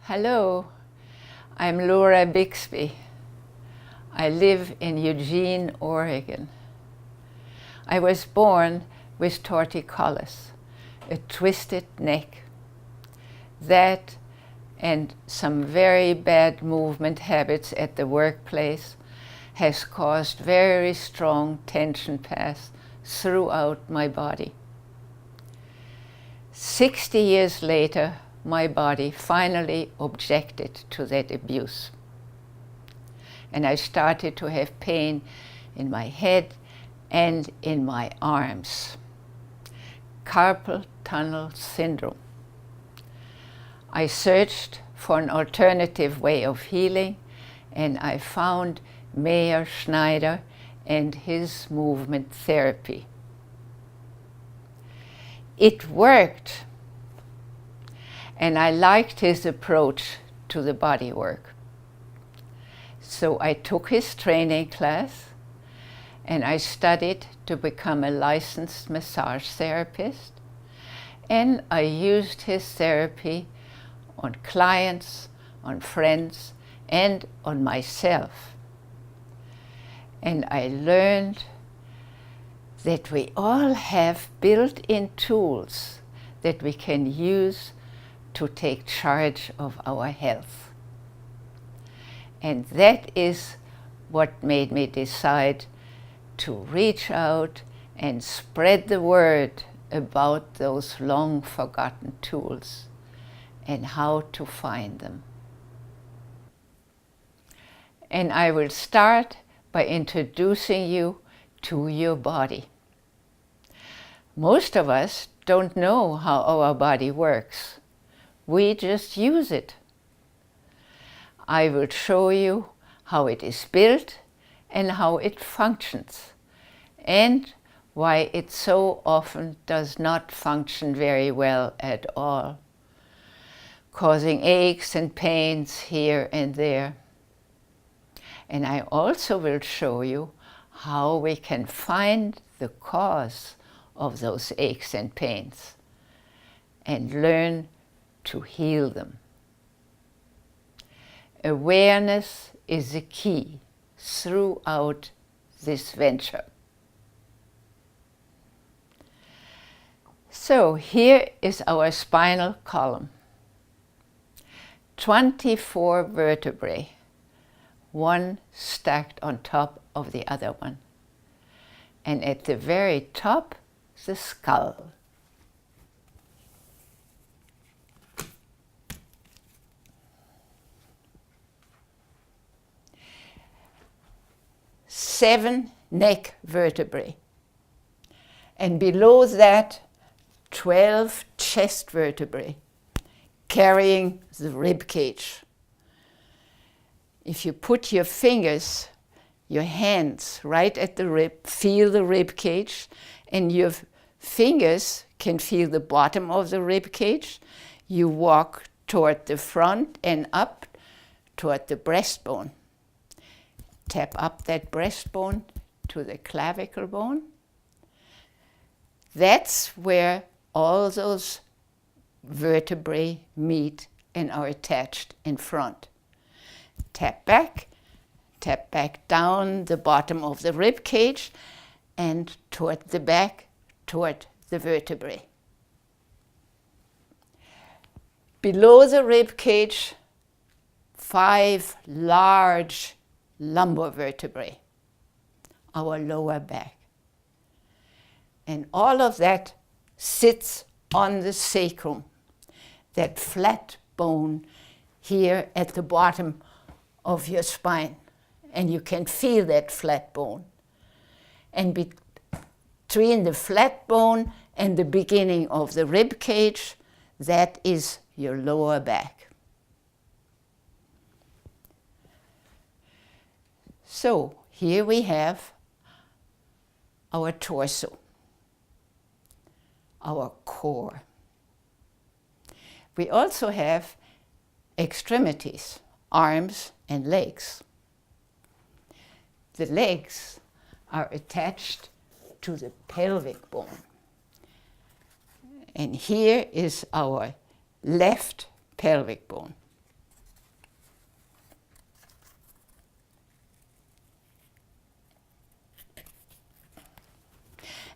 Hello, I'm Laura Bixby. I live in Eugene, Oregon. I was born with torticollis, a twisted neck. That and some very bad movement habits at the workplace has caused very strong tension paths throughout my body. 60 years later, my body finally objected to that abuse. And I started to have pain in my head and in my arms. Carpal tunnel syndrome. I searched for an alternative way of healing, and I found Meyer Schneider and his movement therapy. It worked, and I liked his approach to the body work. So I took his training class, and I studied to become a licensed massage therapist, and I used his therapy on clients, on friends, and on myself. And I learned that we all have built-in tools that we can use to take charge of our health. And that is what made me decide to reach out and spread the word about those long forgotten tools and how to find them. And I will start by introducing you to your body. Most of us don't know how our body works. We just use it. I will show you how it is built and how it functions, and why it so often does not function very well at all, causing aches and pains here and there. And I also will show you how we can find the cause of those aches and pains and learn to heal them. Awareness is the key throughout this venture. So here is our spinal column. 24 vertebrae, one stacked on top of the other one. And at the very top, the skull. Seven neck vertebrae. And below that, 12 chest vertebrae, carrying the rib cage. If you put your fingers, your hands right at the rib, feel the rib cage, and your fingers can feel the bottom of the rib cage, you walk toward the front and up toward the breastbone. Tap up that breastbone to the clavicle bone. That's where all those vertebrae meet and are attached in front. Tap back down the bottom of the rib cage and toward the back, toward the vertebrae. Below the rib cage, 5 large lumbar vertebrae, our lower back. And all of that sits on the sacrum, that flat bone here at the bottom of your spine. And you can feel that flat bone. And between the flat bone and the beginning of the rib cage, that is your lower back. So here we have our torso, our core. We also have extremities, arms and legs. The legs are attached to the pelvic bone. And here is our left pelvic bone.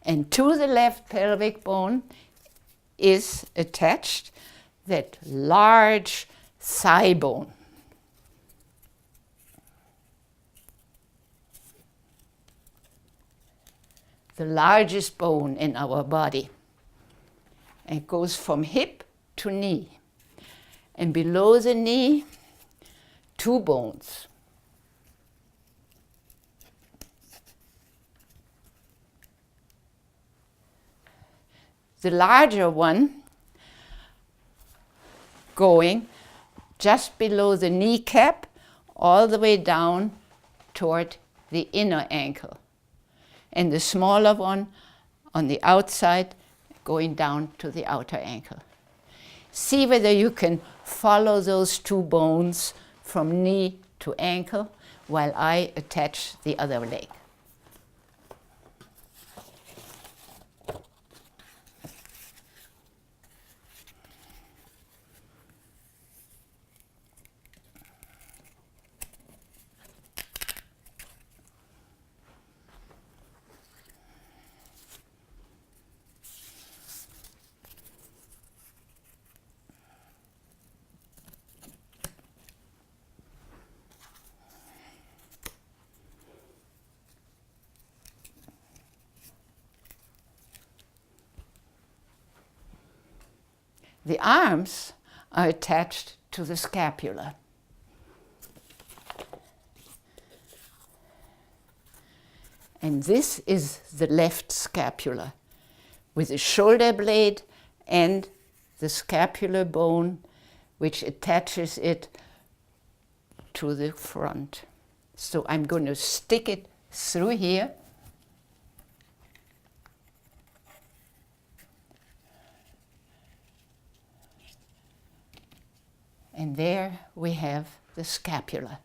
And to the left pelvic bone is attached that large thigh bone. The largest bone in our body. And it goes from hip to knee. And below the knee, two bones. The larger one going just below the kneecap all the way down toward the inner ankle. And the smaller one on the outside going down to the outer ankle. See whether you can follow those two bones from knee to ankle while I attach the other leg. The arms are attached to the scapula. And this is the left scapula with the shoulder blade and the scapular bone which attaches it to the front. So I'm going to stick it through here. And there we have the scapula.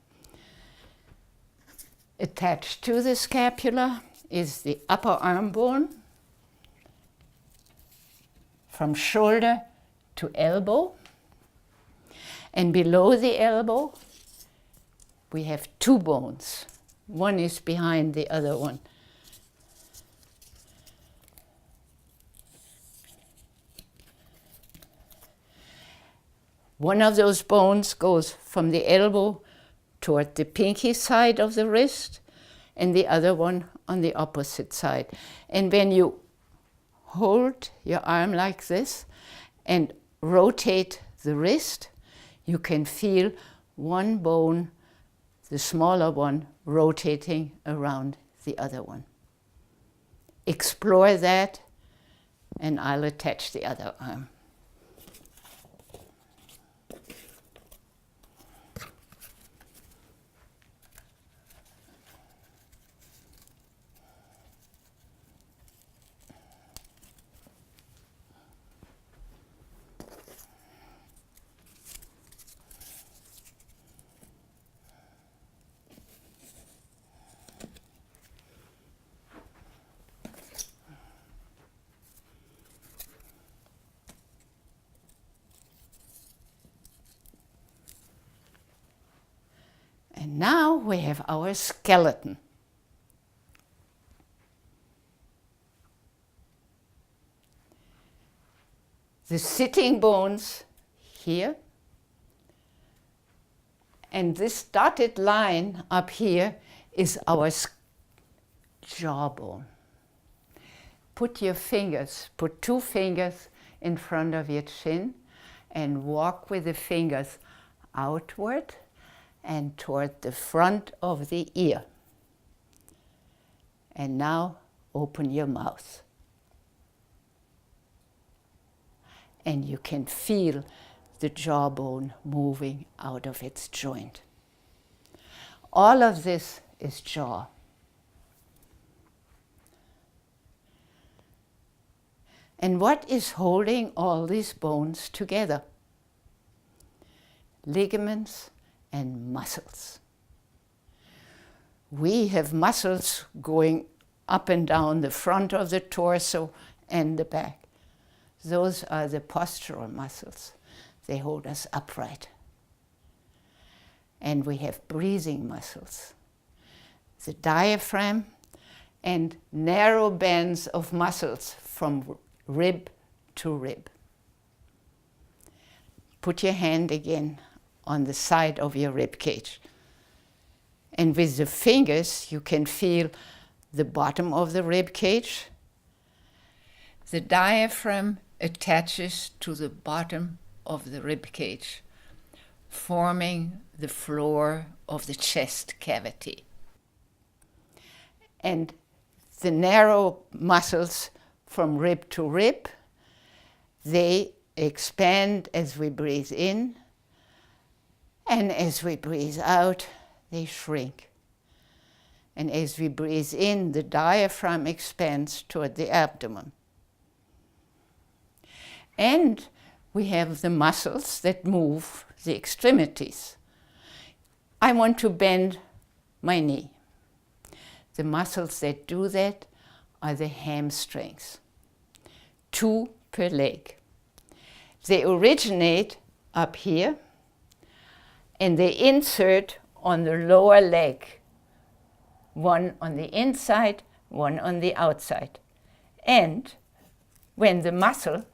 Attached to the scapula is the upper arm bone from shoulder to elbow. And below the elbow, we have two bones. One is behind the other one. One of those bones goes from the elbow toward the pinky side of the wrist, and the other one on the opposite side. And when you hold your arm like this and rotate the wrist, you can feel one bone, the smaller one, rotating around the other one. Explore that, and I'll attach the other arm. And now we have our skeleton. The sitting bones here, and this dotted line up here is our jawbone. Put two fingers in front of your chin and walk with the fingers outward and toward the front of the ear. And now open your mouth. And you can feel the jawbone moving out of its joint. All of this is jaw. And what is holding all these bones together? Ligaments and muscles. We have muscles going up and down the front of the torso and the back. Those are the postural muscles. They hold us upright. And we have breathing muscles. The diaphragm and narrow bands of muscles from rib to rib. Put your hand again on the side of your rib cage. And with the fingers, you can feel the bottom of the rib cage. The diaphragm attaches to the bottom of the rib cage, forming the floor of the chest cavity. And the narrow muscles from rib to rib, they expand as we breathe in, and as we breathe out, they shrink. And as we breathe in, the diaphragm expands toward the abdomen. And we have the muscles that move the extremities. I want to bend my knee. The muscles that do that are the hamstrings, 2 per leg. They originate up here, and they insert on the lower leg, one on the inside, one on the outside. And when the muscle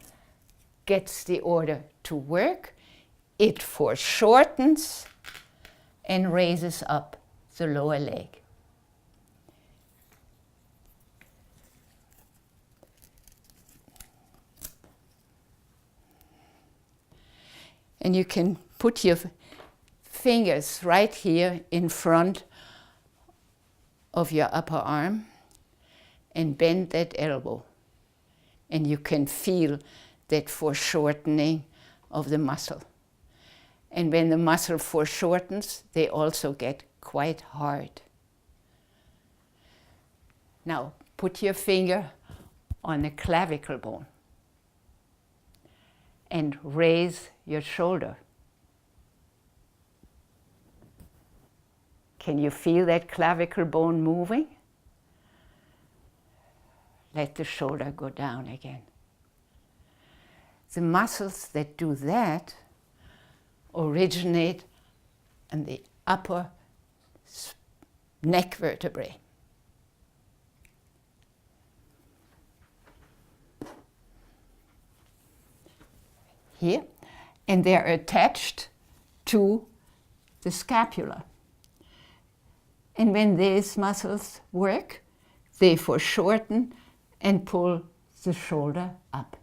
gets the order to work, it foreshortens and raises up the lower leg. And you can put your fingers right here in front of your upper arm and bend that elbow. And you can feel that foreshortening of the muscle. And when the muscle foreshortens, they also get quite hard. Now, put your finger on the clavicle bone and raise your shoulder. Can you feel that clavicle bone moving? Let the shoulder go down again. The muscles that do that originate in the upper neck vertebrae. Here, and they're attached to the scapula. And when these muscles work, they foreshorten and pull the shoulder up.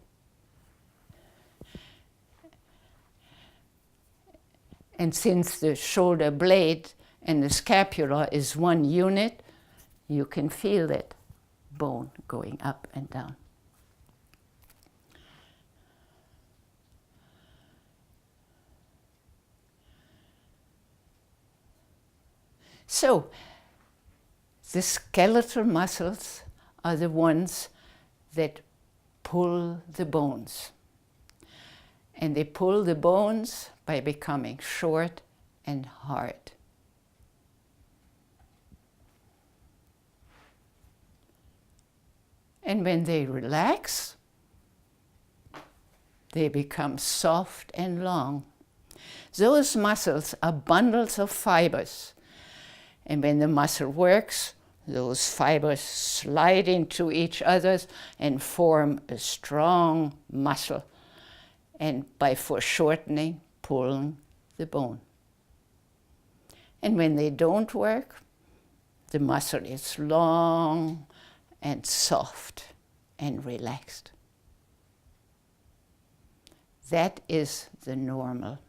And since the shoulder blade and the scapula is one unit, you can feel that bone going up and down. So, the skeletal muscles are the ones that pull the bones. And they pull the bones by becoming short and hard. And when they relax, they become soft and long. Those muscles are bundles of fibers. And when the muscle works, those fibers slide into each other and form a strong muscle. And by foreshortening, pulling the bone. And when they don't work, the muscle is long and soft and relaxed. That is the normal.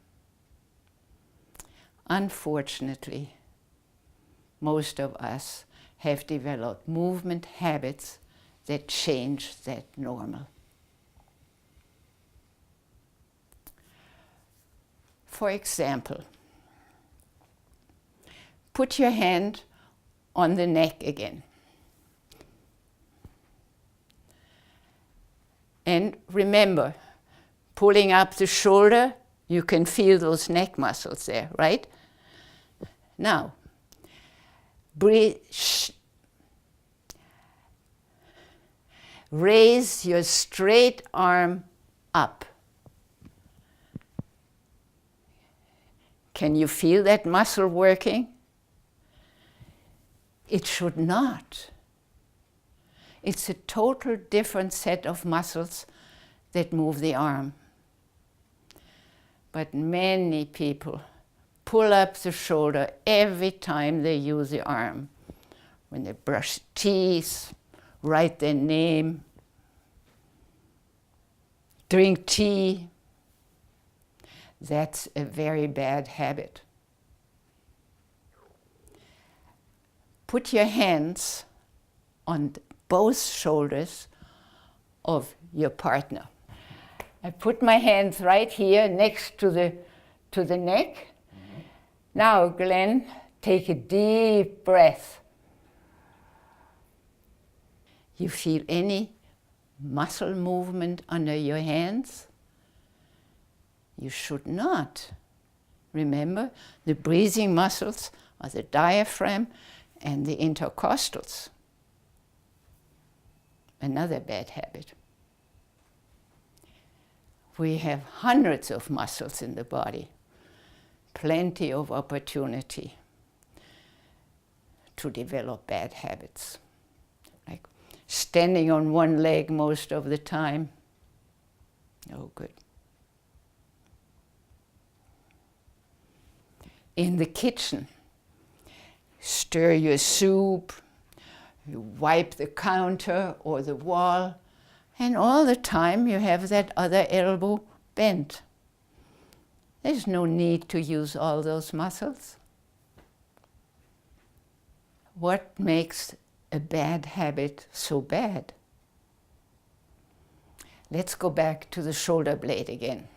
Unfortunately, most of us have developed movement habits that change that normal. For example, put your hand on the neck again. And remember, pulling up the shoulder, you can feel those neck muscles there, right? Now, breathe. Raise your straight arm up. Can you feel that muscle working? It should not. It's a total different set of muscles that move the arm. But many people pull up the shoulder every time they use the arm. When they brush teeth, write their name, drink tea. That's a very bad habit. Put your hands on both shoulders of your partner. I put my hands right here next to the neck. Mm-hmm. Now, Glenn, take a deep breath. You feel any muscle movement under your hands? You should not. Remember, the breathing muscles are the diaphragm and the intercostals. Another bad habit. We have hundreds of muscles in the body, plenty of opportunity to develop bad habits, like standing on one leg most of the time. No good. In the kitchen, stir your soup, you wipe the counter or the wall, and all the time you have that other elbow bent. There's no need to use all those muscles. What makes a bad habit so bad? Let's go back to the shoulder blade again,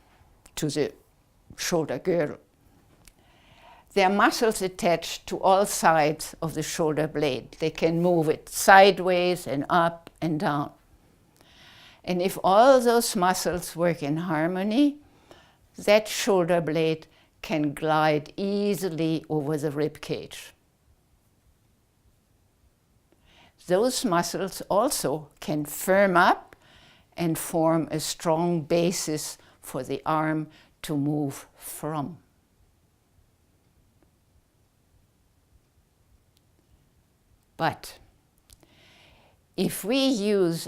to the shoulder girdle. There are muscles attached to all sides of the shoulder blade. They can move it sideways and up and down. And if all those muscles work in harmony, that shoulder blade can glide easily over the rib cage. Those muscles also can firm up and form a strong basis for the arm to move from. But if we use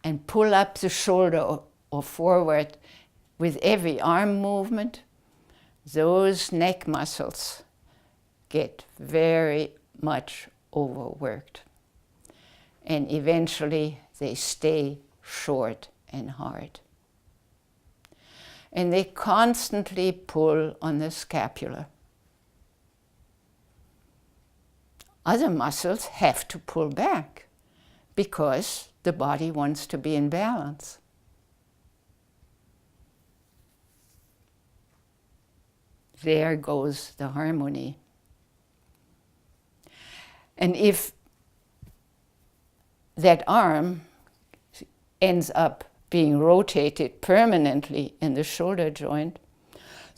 and pull up the shoulder or forward with every arm movement, those neck muscles get very much overworked. And eventually they stay short and hard. And they constantly pull on the scapula. Other muscles have to pull back because the body wants to be in balance. There goes the harmony. And if that arm ends up being rotated permanently in the shoulder joint,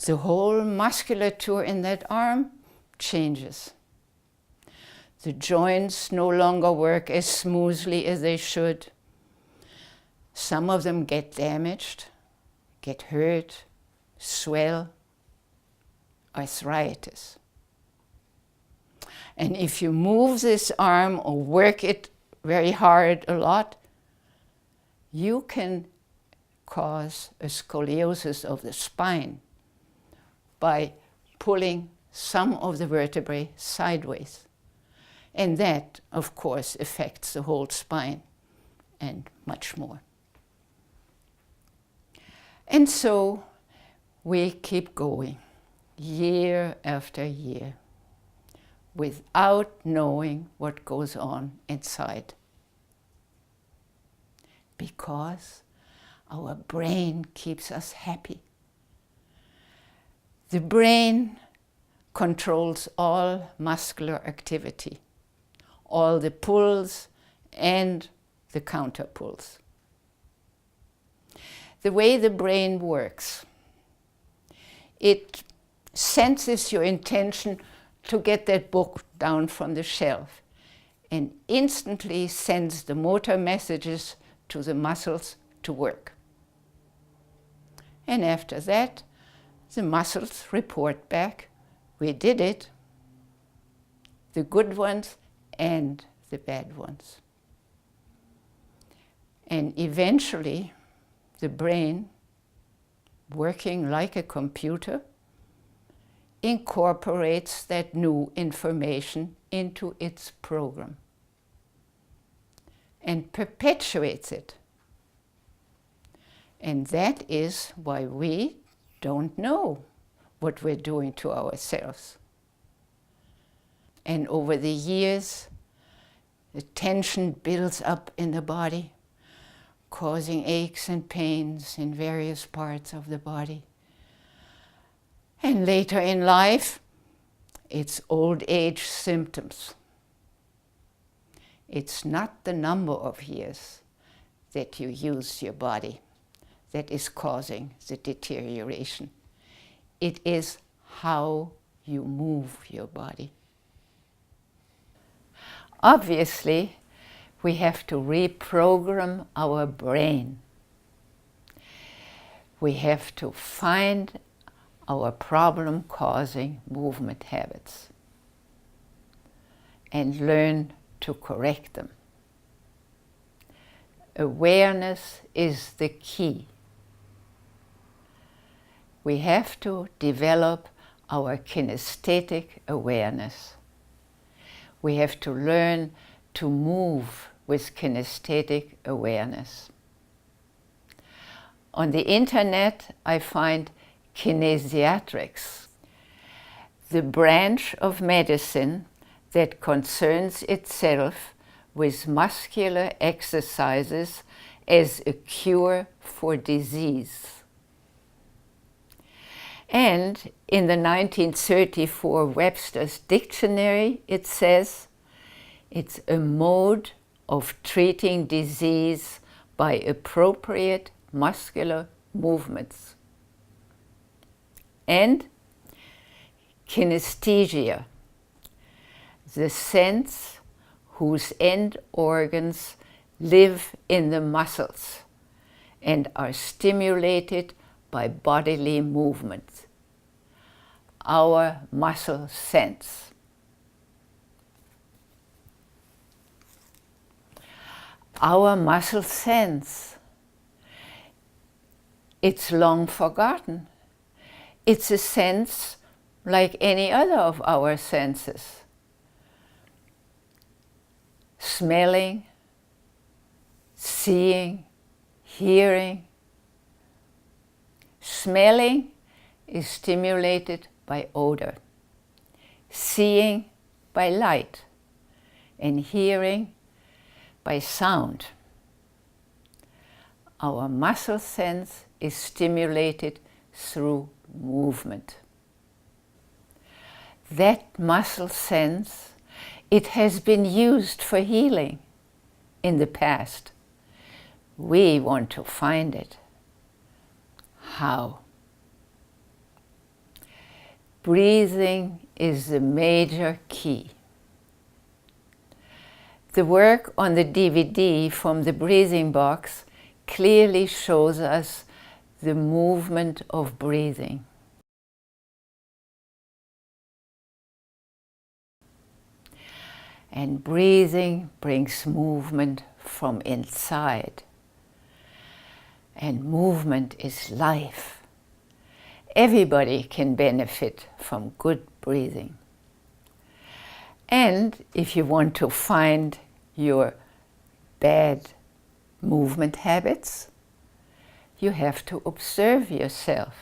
the whole musculature in that arm changes. The joints no longer work as smoothly as they should. Some of them get damaged, get hurt, swell, arthritis. And if you move this arm or work it very hard a lot, you can cause a scoliosis of the spine by pulling some of the vertebrae sideways. And that, of course, affects the whole spine and much more. And so we keep going year after year without knowing what goes on inside. Because our brain keeps us happy. The brain controls all muscular activity, all the pulls and the counter pulls. The way the brain works, it senses your intention to get that book down from the shelf and instantly sends the motor messages to the muscles to work. And after that, the muscles report back, we did it, the good ones and the bad ones. And eventually, the brain, working like a computer, incorporates that new information into its program and perpetuates it. And that is why we don't know what we're doing to ourselves. And over the years, the tension builds up in the body, causing aches and pains in various parts of the body. And later in life, it's old age symptoms. It's not the number of years that you use your body that is causing the deterioration. It is how you move your body. Obviously, we have to reprogram our brain. We have to find our problem-causing movement habits and learn to correct them. Awareness is the key. We have to develop our kinesthetic awareness. We have to learn to move with kinesthetic awareness. On the internet, I find kinesiatrics, the branch of medicine that concerns itself with muscular exercises as a cure for disease. And in the 1934 Webster's Dictionary, it says, it's a mode of treating disease by appropriate muscular movements. And kinesthesia, the sense whose end organs live in the muscles and are stimulated by bodily movements. Our muscle sense. Our muscle sense, it's long forgotten. It's a sense like any other of our senses. Smelling, seeing, hearing. Smelling is stimulated by odor, seeing by light, and hearing by sound. Our muscle sense is stimulated through movement. That muscle sense, it has been used for healing in the past. We want to find it. How? Breathing is the major key. The work on the DVD from the breathing box clearly shows us the movement of breathing. And breathing brings movement from inside. And movement is life. Everybody can benefit from good breathing. And if you want to find your bad movement habits, you have to observe yourself.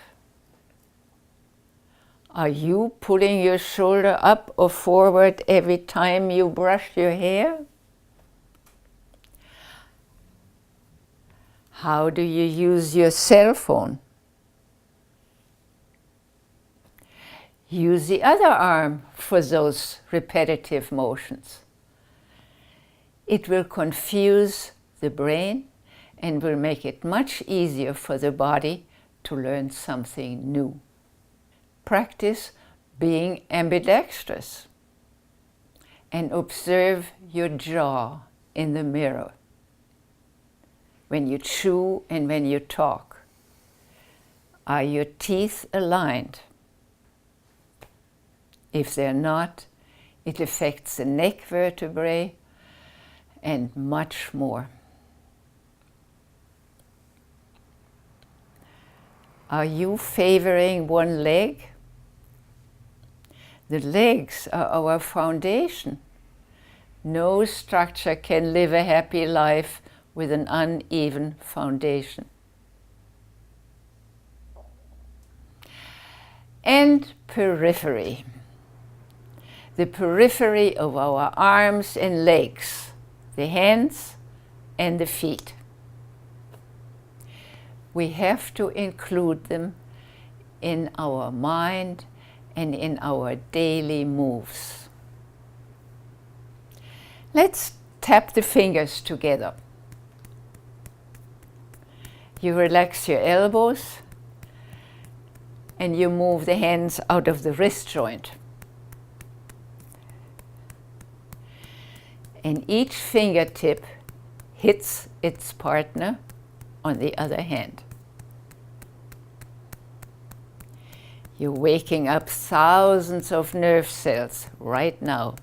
Are you pulling your shoulder up or forward every time you brush your hair? How do you use your cell phone? Use the other arm for those repetitive motions. It will confuse the brain and will make it much easier for the body to learn something new. Practice being ambidextrous and observe your jaw in the mirror. When you chew and when you talk, are your teeth aligned? If they're not, it affects the neck vertebrae and much more. Are you favoring one leg? The legs are our foundation. No structure can live a happy life with an uneven foundation. And periphery. The periphery of our arms and legs, the hands and the feet. We have to include them in our mind and in our daily moves. Let's tap the fingers together. You relax your elbows and you move the hands out of the wrist joint. And each fingertip hits its partner on the other hand. You're waking up thousands of nerve cells right now.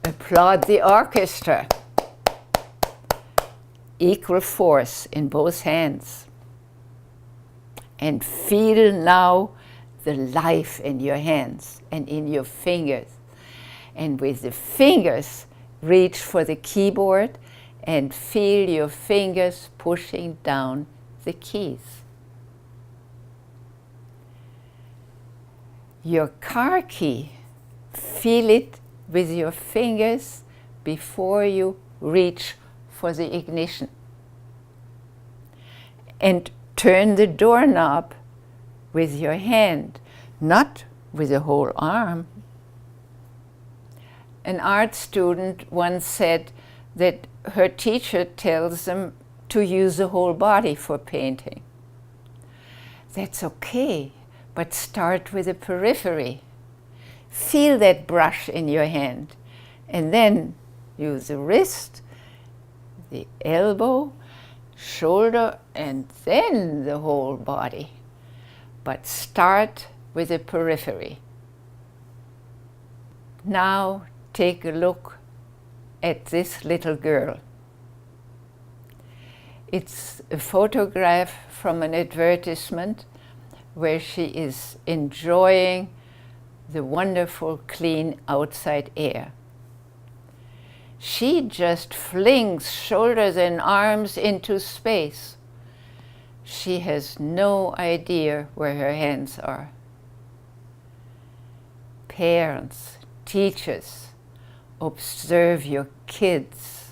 Applaud the orchestra. Equal force in both hands. And feel now the life in your hands and in your fingers. And with the fingers, reach for the keyboard and feel your fingers pushing down the keys. Your car key, feel it with your fingers before you reach for the ignition. And turn the doorknob with your hand, not with the whole arm. An art student once said that her teacher tells them to use the whole body for painting. That's okay, but start with the periphery. Feel that brush in your hand, and then use the wrist, the elbow, shoulder, and then the whole body. But start with the periphery. Now take a look at this little girl. It's a photograph from an advertisement where she is enjoying the wonderful clean outside air. She just flings shoulders and arms into space. She has no idea where her hands are. Parents, teachers, observe your kids.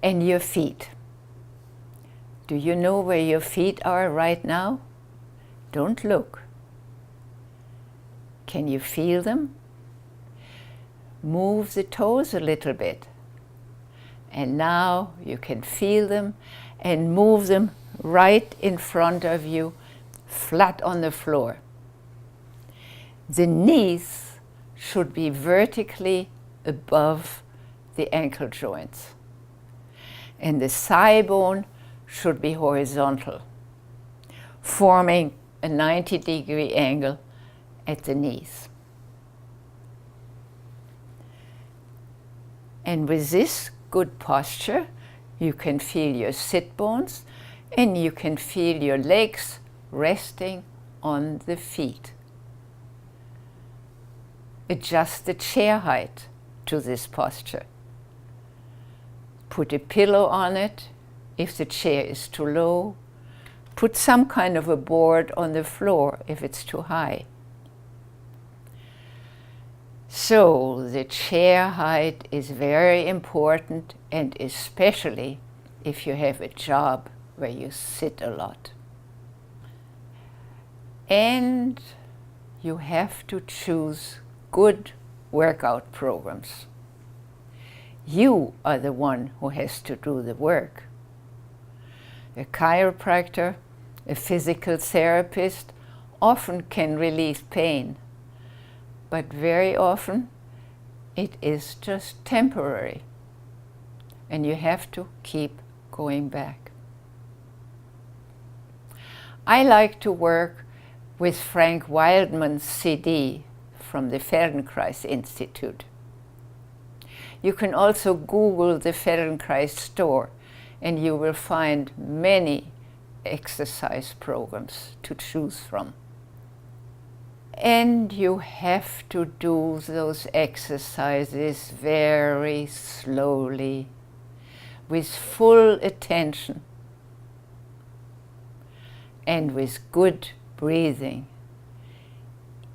And your feet. Do you know where your feet are right now? Don't look. Can you feel them? Move the toes a little bit. And now you can feel them and move them right in front of you, flat on the floor. The knees should be vertically above the ankle joints. And the thigh bone should be horizontal, forming a 90-degree angle at the knees. And with this good posture, you can feel your sit bones and you can feel your legs resting on the feet. Adjust the chair height to this posture. Put a pillow on it if the chair is too low. Put some kind of a board on the floor if it's too high. So the chair height is very important, and especially if you have a job where you sit a lot. And you have to choose good workout programs. You are the one who has to do the work. A chiropractor, a physical therapist often can relieve pain, but very often it is just temporary, and you have to keep going back. I like to work with Frank Wildman's CD from the Feldenkrais Institute. You can also Google the Feldenkrais store and you will find many exercise programs to choose from. And you have to do those exercises very slowly, with full attention and with good breathing,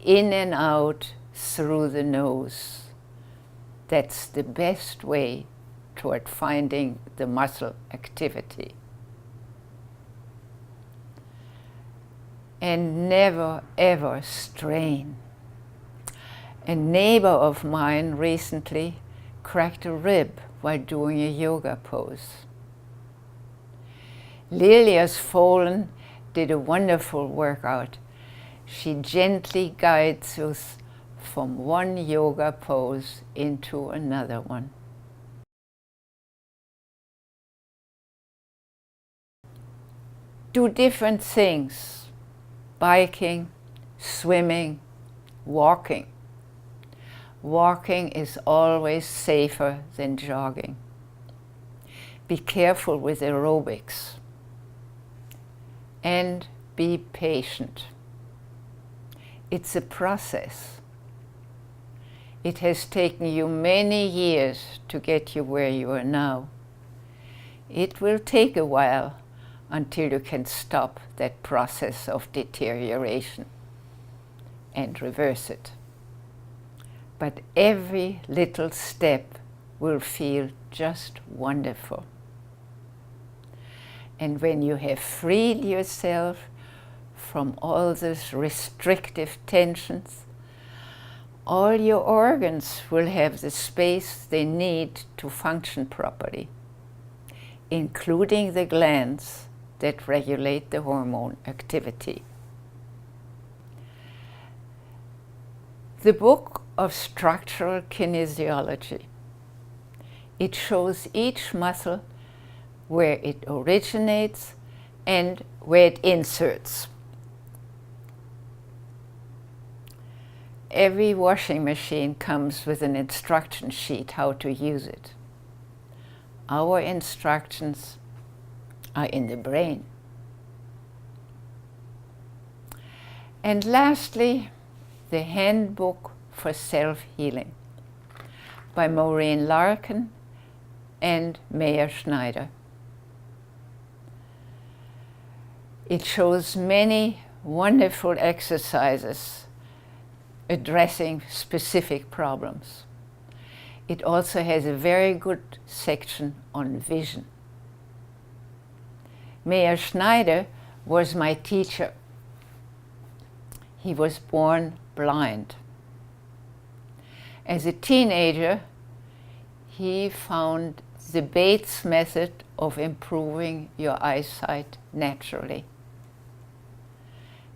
in and out through the nose. That's the best way toward finding the muscle activity. And never ever strain. A neighbor of mine recently cracked a rib while doing a yoga pose. Lilia's Fohlen did a wonderful workout. She gently guides us from one yoga pose into another one. Do different things. Biking, swimming, walking. Walking is always safer than jogging. Be careful with aerobics. And be patient. It's a process. It has taken you many years to get you where you are now. It will take a while until you can stop that process of deterioration and reverse it. But every little step will feel just wonderful. And when you have freed yourself from all those restrictive tensions, all your organs will have the space they need to function properly, including the glands that regulate the hormone activity. The book of structural kinesiology. It shows each muscle where it originates and where it inserts. Every washing machine comes with an instruction sheet how to use it. Our instructions are in the brain. And lastly, the Handbook for Self-Healing by Maureen Larkin and Meyer Schneider. It shows many wonderful exercises addressing specific problems. It also has a very good section on vision. Meyer Schneider was my teacher. He was born blind. As a teenager, he found the Bates method of improving your eyesight naturally.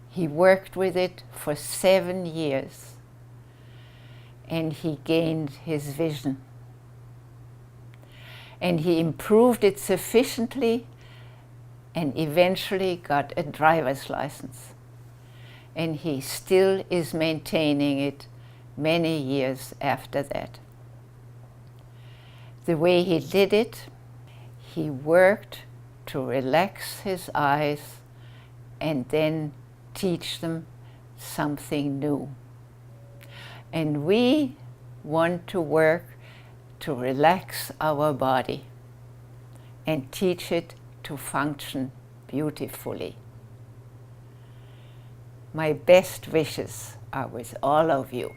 He worked with it for 7 years and he gained his vision. And he improved it sufficiently and eventually got a driver's license. And he still is maintaining it many years after that. The way he did it, he worked to relax his eyes and then teach them something new. And we want to work to relax our body and teach it to function beautifully. My best wishes are with all of you.